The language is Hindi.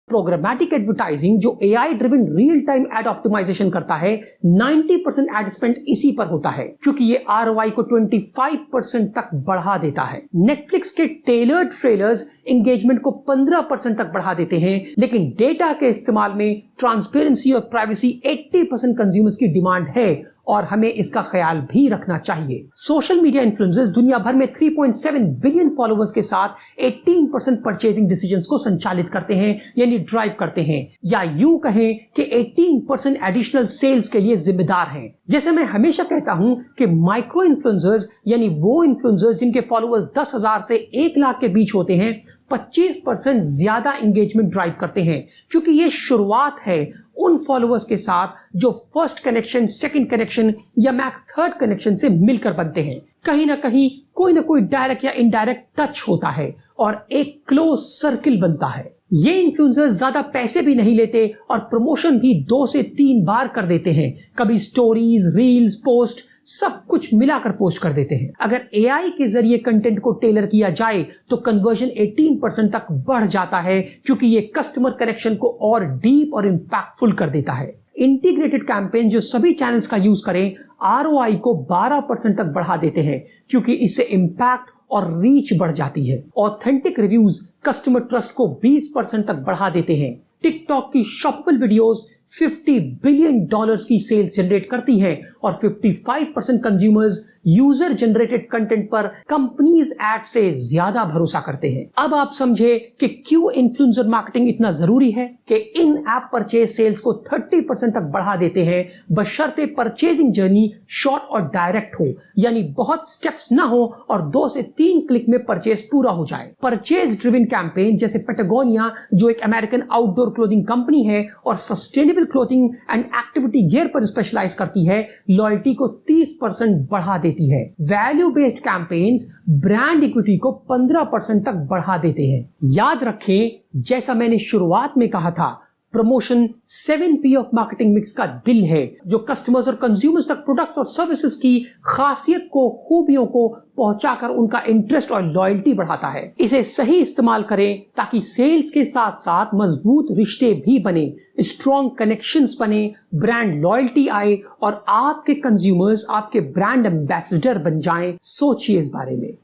प्रोग्रामेटिक एडवर्टाइजिंग जो AI driven real time ad optimisation करता है, 90% एड स्पेंड इसी पर होता है, क्योंकि ये आरओआई को 25% तक बढ़ा देता है। नेटफ्लिक्स के टेलर्ड ट्रेलर्स एंगेजमेंट को 15% तक बढ़ा देते हैं, लेकिन डेटा के इस्तेमाल में ट्रांसपेरेंसी और प्राइवेसी 80% कंज्यूमर्स की डिमांड है और हमें इसका ख्याल भी रखना चाहिए। सोशल मीडिया इन्फ्लुएंसर्स दुनिया भर में 3.7 बिलियन फॉलोअर्स के साथ 18% परचेजिंग डिसीजंस को संचालित करते हैं, यानी ड्राइव करते हैं, या यूं कहें कि 18% एडिशनल सेल्स के लिए जिम्मेदार हैं। जैसे मैं हमेशा कहता हूं कि माइक्रो इन्फ्लुएंसर्स यानी वो इन्फ्लुएंसर्स जिनके फॉलोअर्स 10,000 से 1 लाख के बीच होते हैं, 25% ज्यादा एंगेजमेंट ड्राइव करते हैं, क्योंकि ये शुरुआत है उन फॉलोअर्स के साथ जो फर्स्ट कनेक्शन, सेकंड कनेक्शन या मैक्स थर्ड कनेक्शन से मिलकर बनते हैं। कहीं ना कहीं कोई ना कोई डायरेक्ट या इनडायरेक्ट टच होता है और एक क्लोज सर्किल बनता है। ये इन्फ्लुएंसर्स ज्यादा पैसे भी नहीं लेते और प्रमोशन भी 2 से 3 बार कर देते हैं। कभी स्टोरीज, रील्स, पोस्ट सब कुछ मिलाकर पोस्ट कर देते हैं। अगर एआई के जरिए कंटेंट को टेलर किया जाए तो कन्वर्जन 18% तक बढ़ जाता है, क्योंकि ये कस्टमर कनेक्शन को और डीप और इंपैक्टफुल कर देता है। इंटीग्रेटेड कैंपेन जो सभी चैनल्स का यूज करें, आरओआई को 12% तक बढ़ा देते हैं, क्योंकि इससे इंपैक्ट और रीच बढ़ जाती है। ऑथेंटिक रिव्यूज कस्टमर ट्रस्ट को 20% तक बढ़ा देते हैं। टिकटॉक की शॉपेबल वीडियोस $50 बिलियन की सेल्स जनरेट करती है और 55% कंज्यूमर्स यूजर जनरेटेड कंटेंट पर कंपनीज एड से ज्यादा भरोसा करते हैं। अब आप समझे कि क्यों इन्फ्लुएंसर मार्केटिंग इतना जरूरी है, कि इन ऐप परचेज सेल्स को 30% तक बढ़ा देते हैं, बशर्ते परचेजिंग जर्नी शॉर्ट और डायरेक्ट हो, यानी बहुत स्टेप्स ना हो और 2 से 3 क्लिक में परचेज पूरा हो जाए। परचेज ड्रिवन कैंपेन जैसे पेटागोनिया, जो एक अमेरिकन आउटडोर क्लोथिंग कंपनी है और sustainable clothing and activity gear पर स्पेशलाइज करती है, लॉयल्टी को 30% बढ़ा देती है। Value based campaigns brand equity को 15% तक बढ़ा देते हैं। याद रखें, जैसा मैंने शुरुआत में कहा था, promotion 7P of marketing mix का दिल है, जो कस्टमर्स और कंज्यूमर्स तक प्रोडक्ट्स और सर्विसेज की खासियत को, खूबियों को पहुंचाकर उनका इंटरेस्ट और लॉयल्टी बढ़ाता है। इसे सही इस्तेमाल करें ताकि सेल्स के साथ साथ मजबूत रिश्ते भी बने, स्ट्रॉन्ग कनेक्शंस बने, ब्रांड लॉयल्टी आए और आपके कंज्यूमर्स आपके ब्रांड एम्बेसडर बन जाएं। सोचिए इस बारे में।